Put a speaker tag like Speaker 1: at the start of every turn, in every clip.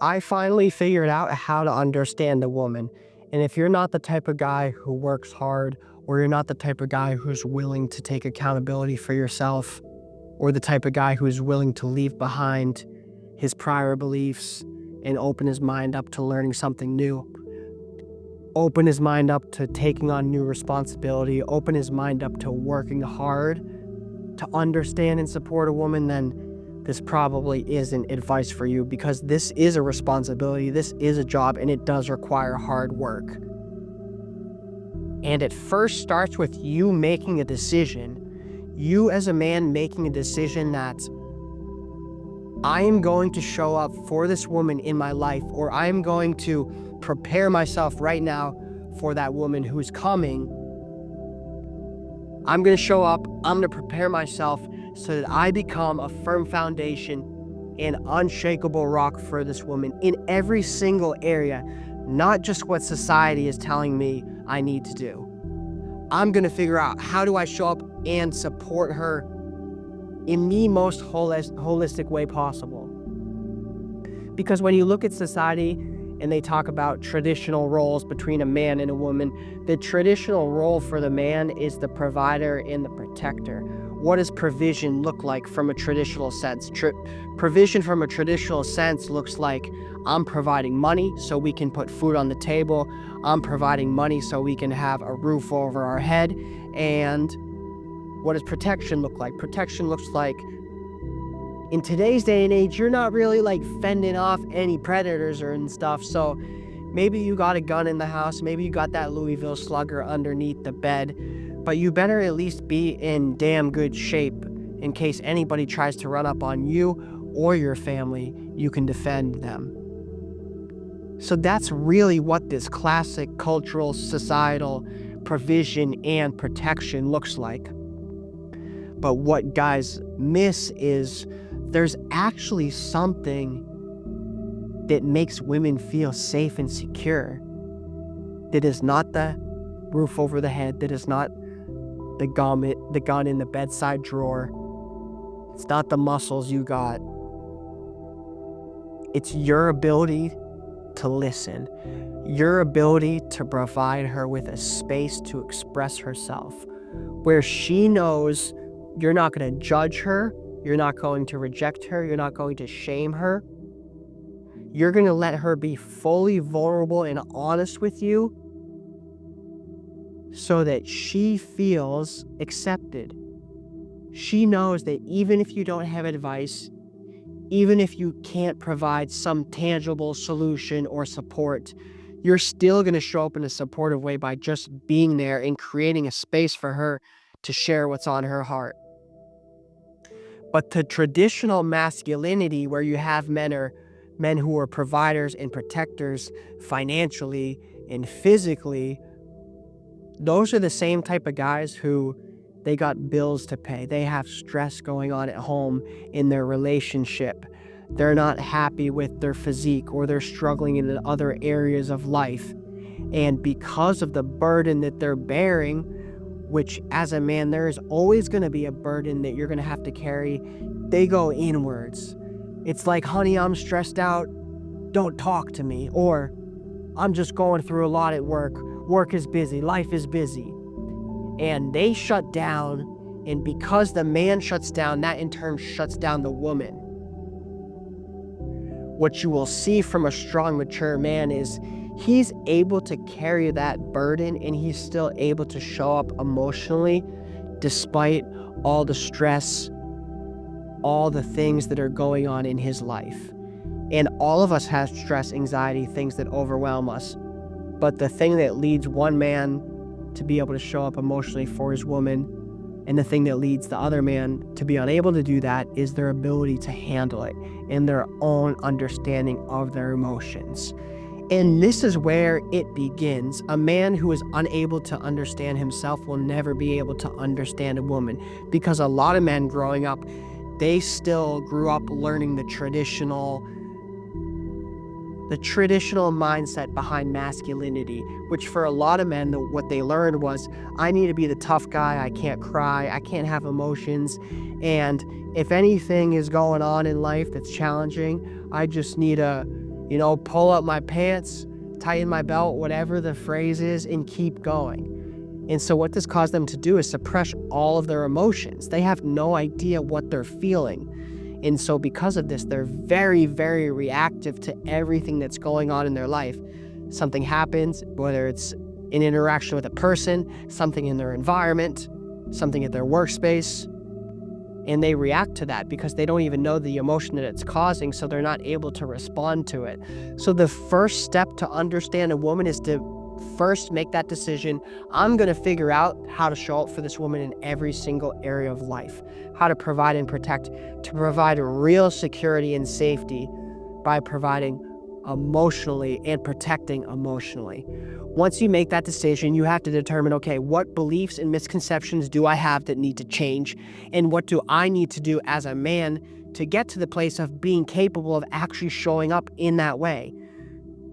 Speaker 1: I finally figured out how to understand a woman. And if you're not the type of guy who works hard, or you're not the type of guy who's willing to take accountability for yourself, or the type of guy who's willing to leave behind his prior beliefs and open his mind up to learning something new, open his mind up to taking on new responsibility, open his mind up to working hard to understand and support a woman, then this probably isn't advice for you, because this is a responsibility, this is a job, and it does require hard work. And it first starts with you making a decision, you as a man making a decision that I am going to show up for this woman in my life, or I am going to prepare myself right now for that woman who's coming. I'm going to show up, I'm going to prepare myself so that I become a firm foundation and unshakable rock for this woman in every single area, not just what society is telling me I need to do. I'm going to figure out, how do I show up and support her in the most holistic way possible? Because when you look at society and they talk about traditional roles between a man and a woman, the traditional role for the man is the provider and the protector. What does provision look like from a traditional sense? Provision from a traditional sense looks like, I'm providing money so we can put food on the table. I'm providing money so we can have a roof over our head. And what does protection look like? Protection looks like, in today's day and age, you're not really like fending off any predators and stuff. So maybe you got a gun in the house, maybe you got that Louisville Slugger underneath the bed, but you better at least be in damn good shape in case anybody tries to run up on you or your family. You can defend them. So that's really what this classic cultural, societal provision and protection looks like. But what guys miss is there's actually something that makes women feel safe and secure. That is not the roof over the head. That is not the gun in the bedside drawer. It's not the muscles you got. It's your ability to listen. Your ability to provide her with a space to express herself, where she knows you're not going to judge her, you're not going to reject her, you're not going to shame her. You're going to let her be fully vulnerable and honest with you so that she feels accepted. She knows that even if you don't have advice, even if you can't provide some tangible solution or support, you're still going to show up in a supportive way by just being there and creating a space for her to share what's on her heart. But the traditional masculinity, where you have men who are providers and protectors financially and physically, those are the same type of guys who they got bills to pay. They have stress going on at home in their relationship. They're not happy with their physique, or they're struggling in other areas of life. And because of the burden that they're bearing, which as a man, there is always going to be a burden that you're going to have to carry, they go inwards. It's like, honey, I'm stressed out, don't talk to me. Or, I'm just going through a lot at work. Work is busy, life is busy. And they shut down, and because the man shuts down, that in turn shuts down the woman. What you will see from a strong, mature man is he's able to carry that burden, and he's still able to show up emotionally despite all the stress, all the things that are going on in his life. And all of us have stress, anxiety, things that overwhelm us. But the thing that leads one man to be able to show up emotionally for his woman, and the thing that leads the other man to be unable to do that, is their ability to handle it and their own understanding of their emotions. And this is where it begins. A man who is unable to understand himself will never be able to understand a woman, because a lot of men growing up, they still grew up learning the traditional mindset behind masculinity, which for a lot of men, what they learned was, I need to be the tough guy, I can't cry, I can't have emotions, and if anything is going on in life that's challenging, I just need to pull up my pants, tighten my belt, whatever the phrase is, and keep going. And so what this caused them to do is suppress all of their emotions. They have no idea what they're feeling. And so because of this, they're very, very reactive to everything that's going on in their life. Something happens, whether it's an interaction with a person, something in their environment, something at their workspace, and they react to that because they don't even know the emotion that it's causing, so they're not able to respond to it. So the first step to understand a woman is to first make that decision. I'm going to figure out how to show up for this woman in every single area of life, how to provide and protect, to provide real security and safety by providing emotionally and protecting emotionally. Once you make that decision, you have to determine, okay, what beliefs and misconceptions do I have that need to change? And what do I need to do as a man to get to the place of being capable of actually showing up in that way?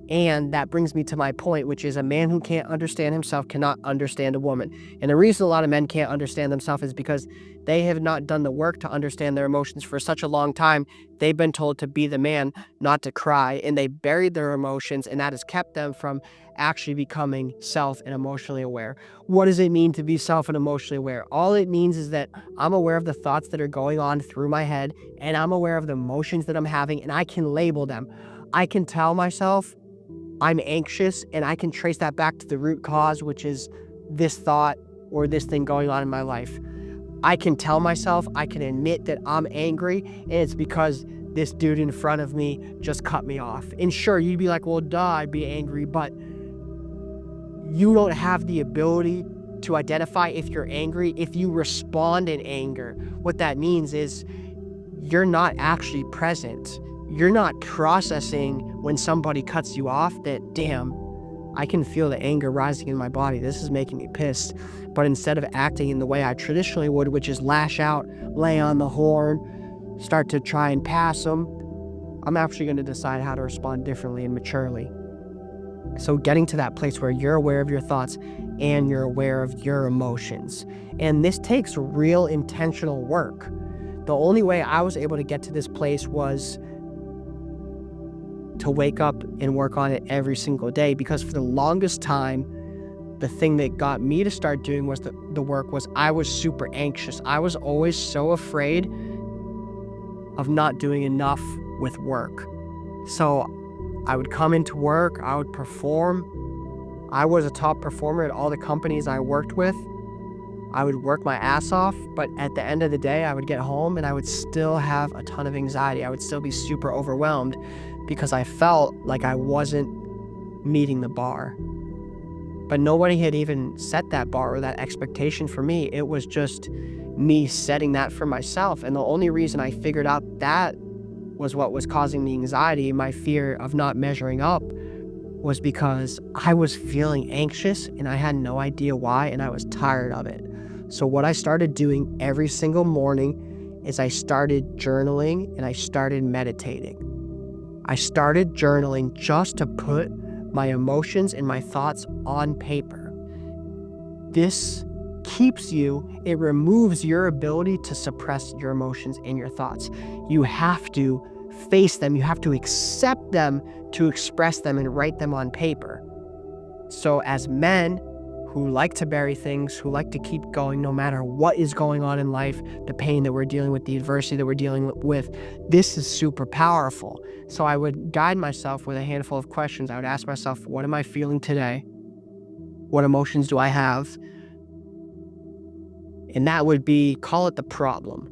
Speaker 1: And that brings me to my point, which is a man who can't understand himself cannot understand a woman. And the reason a lot of men can't understand themselves is because they have not done the work to understand their emotions for such a long time. They've been told to be the man, not to cry, and they buried their emotions, and that has kept them from actually becoming self and emotionally aware. What does it mean to be self and emotionally aware? All it means is that I'm aware of the thoughts that are going on through my head, and I'm aware of the emotions that I'm having, and I can label them. I can tell myself I'm anxious, and I can trace that back to the root cause, which is this thought or this thing going on in my life. I can tell myself, I can admit that I'm angry, and it's because this dude in front of me just cut me off. And sure, you'd be like, well, duh, I'd be angry, but you don't have the ability to identify if you're angry if you respond in anger. What that means is you're not actually present. You're not processing when somebody cuts you off that, damn, I can feel the anger rising in my body. This is making me pissed. But instead of acting in the way I traditionally would, which is lash out, lay on the horn, start to try and pass them, I'm actually going to decide how to respond differently and maturely. So getting to that place where you're aware of your thoughts and you're aware of your emotions. And this takes real intentional work. The only way I was able to get to this place was to wake up and work on it every single day, because for the longest time, the thing that got me to start doing was the work was I was super anxious. I was always so afraid of not doing enough with work. So I would come into work, I would perform. I was a top performer at all the companies I worked with. I would work my ass off, but at the end of the day, I would get home and I would still have a ton of anxiety. I would still be super overwhelmed because I felt like I wasn't meeting the bar. But nobody had even set that bar or that expectation for me. It was just me setting that for myself. And the only reason I figured out that was what was causing the anxiety, my fear of not measuring up, was because I was feeling anxious and I had no idea why, and I was tired of it. So what I started doing every single morning is I started journaling and I started meditating. I started journaling just to put my emotions and my thoughts on paper. This keeps you, it removes your ability to suppress your emotions and your thoughts. You have to face them, you have to accept them to express them and write them on paper. So as men who like to bury things, who like to keep going no matter what is going on in life, the pain that we're dealing with, the adversity that we're dealing with, this is super powerful. So I would guide myself with a handful of questions. I would ask myself, what am I feeling today? What emotions do I have? And that would be, call it the problem.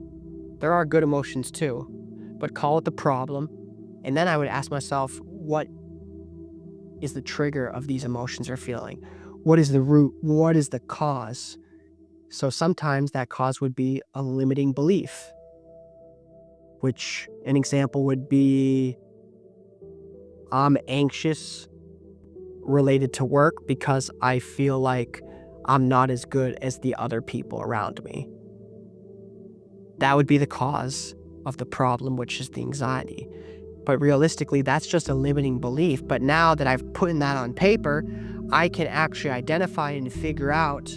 Speaker 1: There are good emotions too, but call it the problem. And then I would ask myself, what is the trigger of these emotions or feeling? What is the root? What is the cause? So sometimes that cause would be a limiting belief, which an example would be, I'm anxious related to work because I feel like I'm not as good as the other people around me. That would be the cause of the problem, which is the anxiety. But realistically, that's just a limiting belief. But now that I've put that on paper, I can actually identify and figure out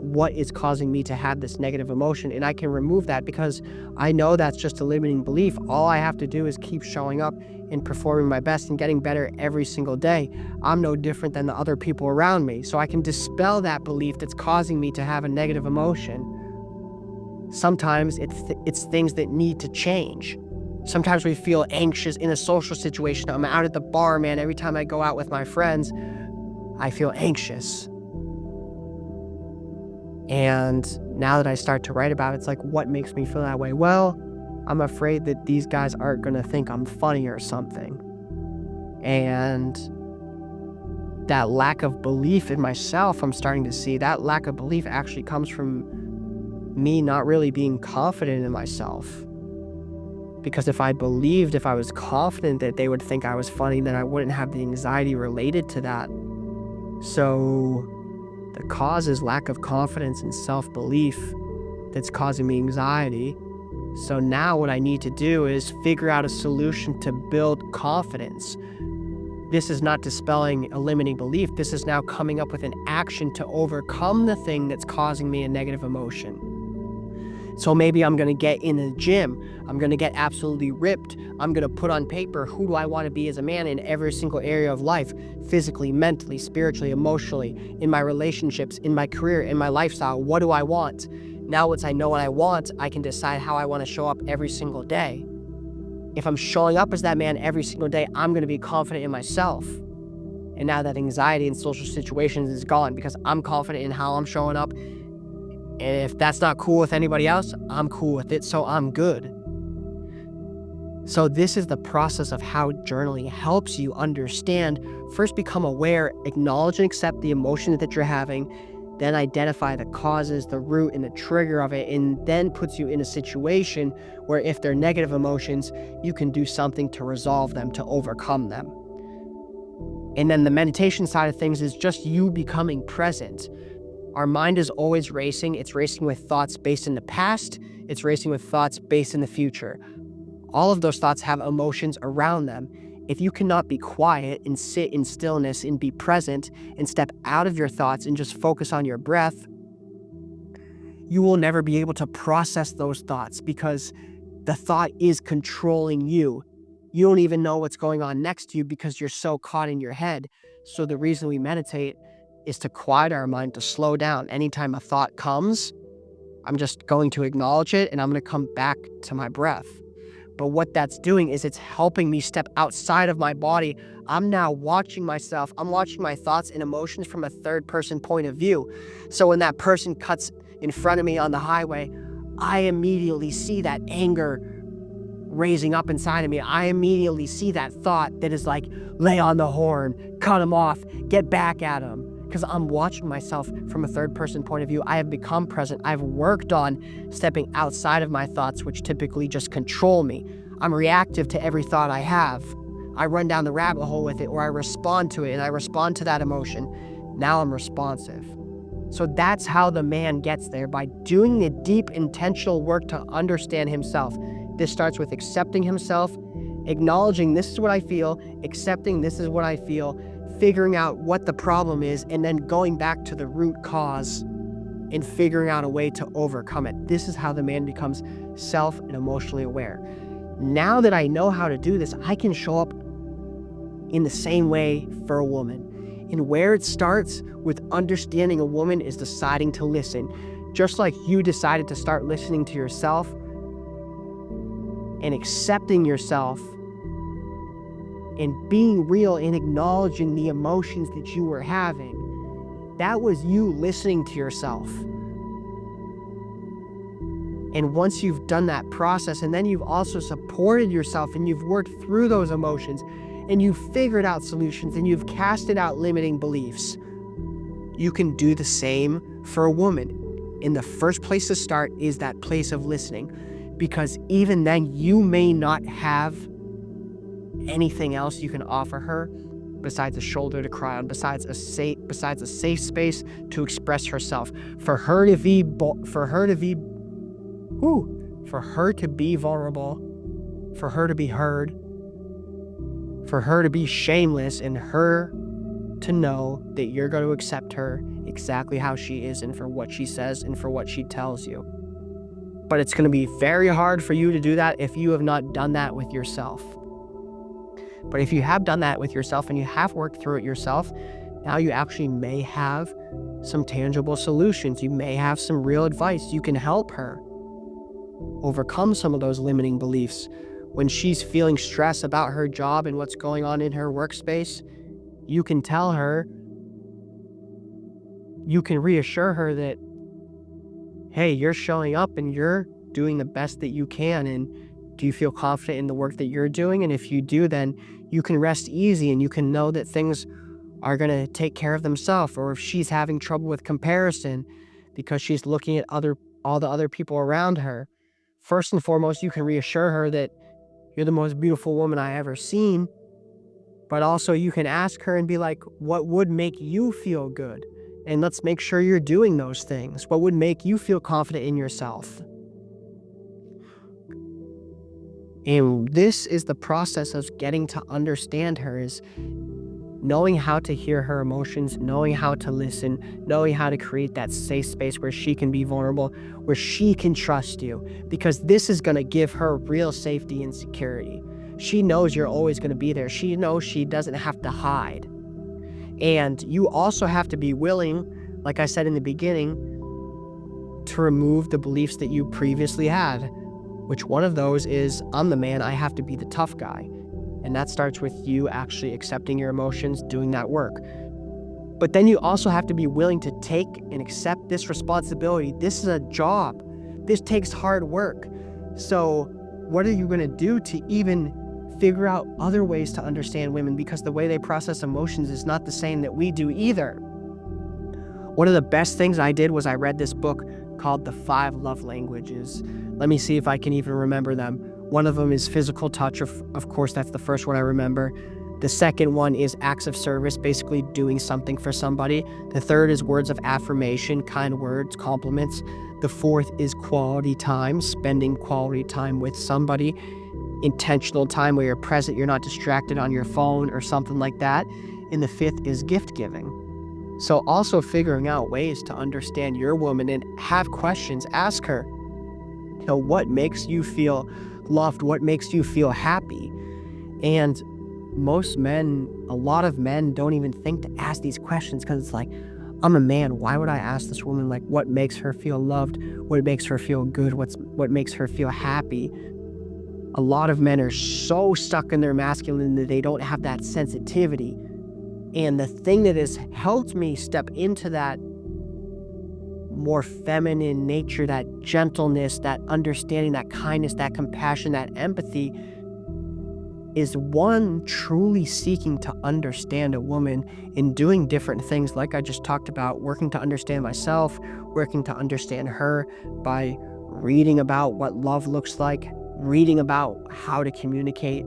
Speaker 1: what is causing me to have this negative emotion, and I can remove that because I know that's just a limiting belief. All I have to do is keep showing up and performing my best and getting better every single day. I'm no different than the other people around me, so I can dispel that belief that's causing me to have a negative emotion. Sometimes it's things that need to change. Sometimes we feel anxious in a social situation. I'm out at the bar, man. Every time I go out with my friends, I feel anxious. And now that I start to write about it, it's like, what makes me feel that way? Well, I'm afraid that these guys aren't going to think I'm funny or something. And that lack of belief in myself, I'm starting to see that lack of belief actually comes from me not really being confident in myself. Because if I was confident that they would think I was funny, then I wouldn't have the anxiety related to that. So the cause is lack of confidence and self-belief that's causing me anxiety. So now what I need to do is figure out a solution to build confidence. This is not dispelling a limiting belief. This is now coming up with an action to overcome the thing that's causing me a negative emotion. So maybe I'm going to get in the gym. I'm going to get absolutely ripped. I'm going to put on paper, who do I want to be as a man in every single area of life? Physically, mentally, spiritually, emotionally, in my relationships, in my career, in my lifestyle. What do I want? Now, once I know what I want, I can decide how I want to show up every single day. If I'm showing up as that man every single day, I'm going to be confident in myself. And now that anxiety in social situations is gone because I'm confident in how I'm showing up. And if that's not cool with anybody else, I'm cool with it, so I'm good. So this is the process of how journaling helps you understand. First, become aware, acknowledge and accept the emotion that you're having, then identify the causes, the root, and the trigger of it, and then puts you in a situation where if they're negative emotions, you can do something to resolve them, to overcome them. And then the meditation side of things is just you becoming present. Our mind is always racing. It's racing with thoughts based in the past. It's racing with thoughts based in the future. All of those thoughts have emotions around them. If you cannot be quiet and sit in stillness and be present and step out of your thoughts and just focus on your breath, you will never be able to process those thoughts because the thought is controlling you. You don't even know what's going on next to you because you're so caught in your head. So the reason we meditate is to quiet our mind, to slow down. Anytime a thought comes, I'm just going to acknowledge it and I'm going to come back to my breath. But what that's doing is it's helping me step outside of my body. I'm now watching myself. I'm watching my thoughts and emotions from a third-person point of view. So when that person cuts in front of me on the highway, I immediately see that anger raising up inside of me. I immediately see that thought that is like, lay on the horn, cut him off, get back at him. Because I'm watching myself from a third-person point of view. I have become present. I've worked on stepping outside of my thoughts, which typically just control me. I'm reactive to every thought I have. I run down the rabbit hole with it, or I respond to it, and I respond to that emotion. Now I'm responsive. So that's how the man gets there, by doing the deep, intentional work to understand himself. This starts with accepting himself, acknowledging this is what I feel, accepting this is what I feel, figuring out what the problem is, and then going back to the root cause and figuring out a way to overcome it. This is how the man becomes self and emotionally aware. Now that I know how to do this, I can show up in the same way for a woman. And where it starts with understanding a woman is deciding to listen. Just like you decided to start listening to yourself and accepting yourself and being real and acknowledging the emotions that you were having. That was you listening to yourself. And once you've done that process, and then you've also supported yourself and you've worked through those emotions and you've figured out solutions and you've casted out limiting beliefs, you can do the same for a woman. And the first place to start is that place of listening, because even then you may not have anything else you can offer her besides a shoulder to cry on, besides a safe space to express herself, for her to be vulnerable, for her to be heard, for her to be shameless in her to know that you're going to accept her exactly how she is and for what she says and for what she tells you. But it's going to be very hard for you to do that if you have not done that with yourself. But if you have done that with yourself and you have worked through it yourself, now you actually may have some tangible solutions. You may have some real advice. You can help her overcome some of those limiting beliefs. When she's feeling stress about her job and what's going on in her workspace, you can tell her, you can reassure her that, hey, you're showing up and you're doing the best that you can. And do you feel confident in the work that you're doing? And if you do, then you can rest easy and you can know that things are going to take care of themselves. Or if she's having trouble with comparison because she's looking at all the other people around her, first and foremost, you can reassure her that you're the most beautiful woman I ever seen. But also you can ask her and be like, what would make you feel good? And let's make sure you're doing those things. What would make you feel confident in yourself? And this is the process of getting to understand her, is knowing how to hear her emotions, knowing how to listen, knowing how to create that safe space where she can be vulnerable, where she can trust you, because this is going to give her real safety and security. She knows you're always going to be there. She knows she doesn't have to hide. And you also have to be willing, like I said in the beginning, to remove the beliefs that you previously had, which one of those is, I'm the man, I have to be the tough guy. And that starts with you actually accepting your emotions, doing that work. But then you also have to be willing to take and accept this responsibility. This is a job. This takes hard work. So what are you going to do to even figure out other ways to understand women? Because the way they process emotions is not the same that we do either. One of the best things I did was I read this book called The 5 Love Languages. Let me see if I can even remember them. One of them is physical touch. Of course, that's the first one I remember. The second one is acts of service, basically doing something for somebody. The third is words of affirmation, kind words, compliments. The fourth is quality time, spending quality time with somebody. Intentional time where you're present, you're not distracted on your phone or something like that. And the fifth is gift giving. So also figuring out ways to understand your woman and have questions. Ask her, what makes you feel loved? What makes you feel happy? And most men, a lot of men don't even think to ask these questions because it's like, I'm a man. Why would I ask this woman, like, what makes her feel loved? What makes her feel good? What makes her feel happy? A lot of men are so stuck in their masculinity that they don't have that sensitivity. And the thing that has helped me step into that more feminine nature, that gentleness, that understanding, that kindness, that compassion, that empathy, is one, truly seeking to understand a woman and doing different things like I just talked about, working to understand myself, working to understand her by reading about what love looks like, reading about how to communicate.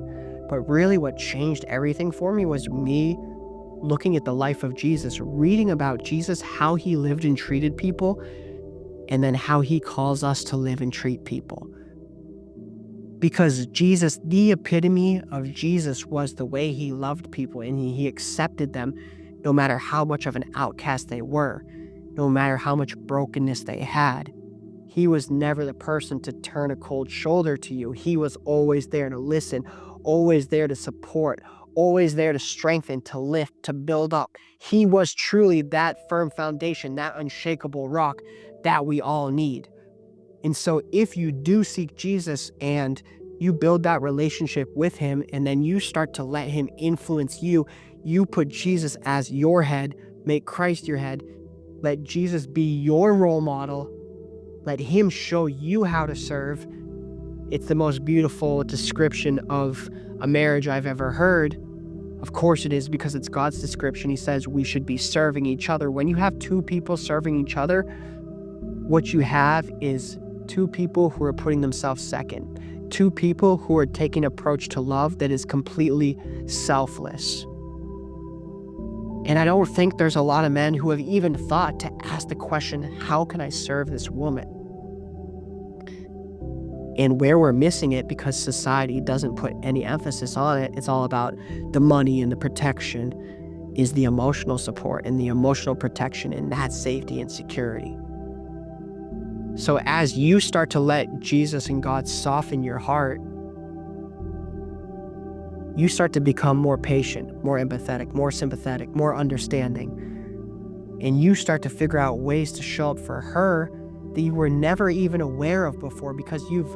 Speaker 1: But really what changed everything for me was me looking at the life of Jesus, reading about Jesus, how he lived and treated people, and then how he calls us to live and treat people. Because Jesus, the epitome of Jesus, was the way he loved people, and he accepted them no matter how much of an outcast they were, no matter how much brokenness they had. He was never the person to turn a cold shoulder to you. He was always there to listen, always there to support, always there to strengthen, to lift, to build up. He was truly that firm foundation, that unshakable rock that we all need. And so if you do seek Jesus and you build that relationship with him, and then you start to let him influence you, you put Jesus as your head, make Christ your head, let Jesus be your role model, let him show you how to serve. It's the most beautiful description of a marriage I've ever heard. Of course it is, because it's God's description. He says we should be serving each other. When you have two people serving each other, what you have is two people who are putting themselves second. Two people who are taking an approach to love that is completely selfless. And I don't think there's a lot of men who have even thought to ask the question, how can I serve this woman? And where we're missing it, because society doesn't put any emphasis on it, it's all about the money and the protection. is the emotional support and the emotional protection and that safety and security. So as you start to let Jesus and God soften your heart, you start to become more patient, more empathetic, more sympathetic, more understanding. And you start to figure out ways to show up for her that you were never even aware of before, because you've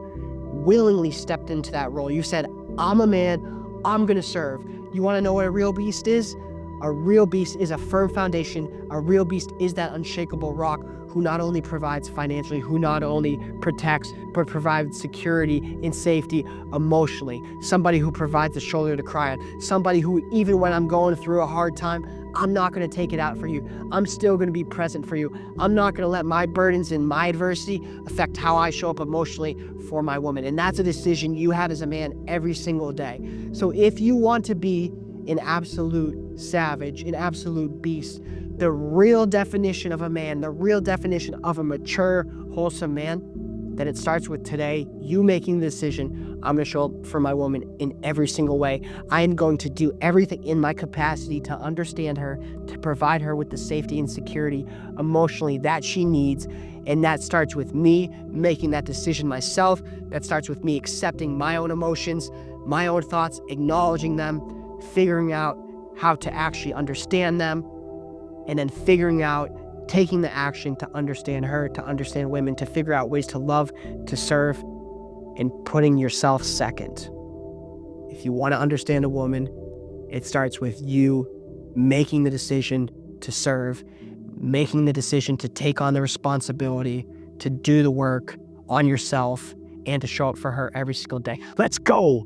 Speaker 1: willingly stepped into that role. You said, I'm a man, I'm gonna serve. You wanna know what a real beast is? A real beast is a firm foundation. A real beast is that unshakable rock who not only provides financially, who not only protects, but provides security and safety emotionally. Somebody who provides a shoulder to cry on. Somebody who, even when I'm going through a hard time, I'm not going to take it out for you. I'm still going to be present for you. I'm not going to let my burdens and my adversity affect how I show up emotionally for my woman. And that's a decision you have as a man every single day. So if you want to be an absolute savage, an absolute beast, the real definition of a man, the real definition of a mature, wholesome man, then it starts with today, you making the decision, I'm going to show up for my woman in every single way. I am going to do everything in my capacity to understand her, to provide her with the safety and security emotionally that she needs. And that starts with me making that decision myself. That starts with me accepting my own emotions, my own thoughts, acknowledging them, figuring out how to actually understand them, and then figuring out, taking the action to understand her, to understand women, to figure out ways to love, to serve, and putting yourself second. If you want to understand a woman, it starts with you making the decision to serve, making the decision to take on the responsibility, to do the work on yourself, and to show up for her every single day. Let's go!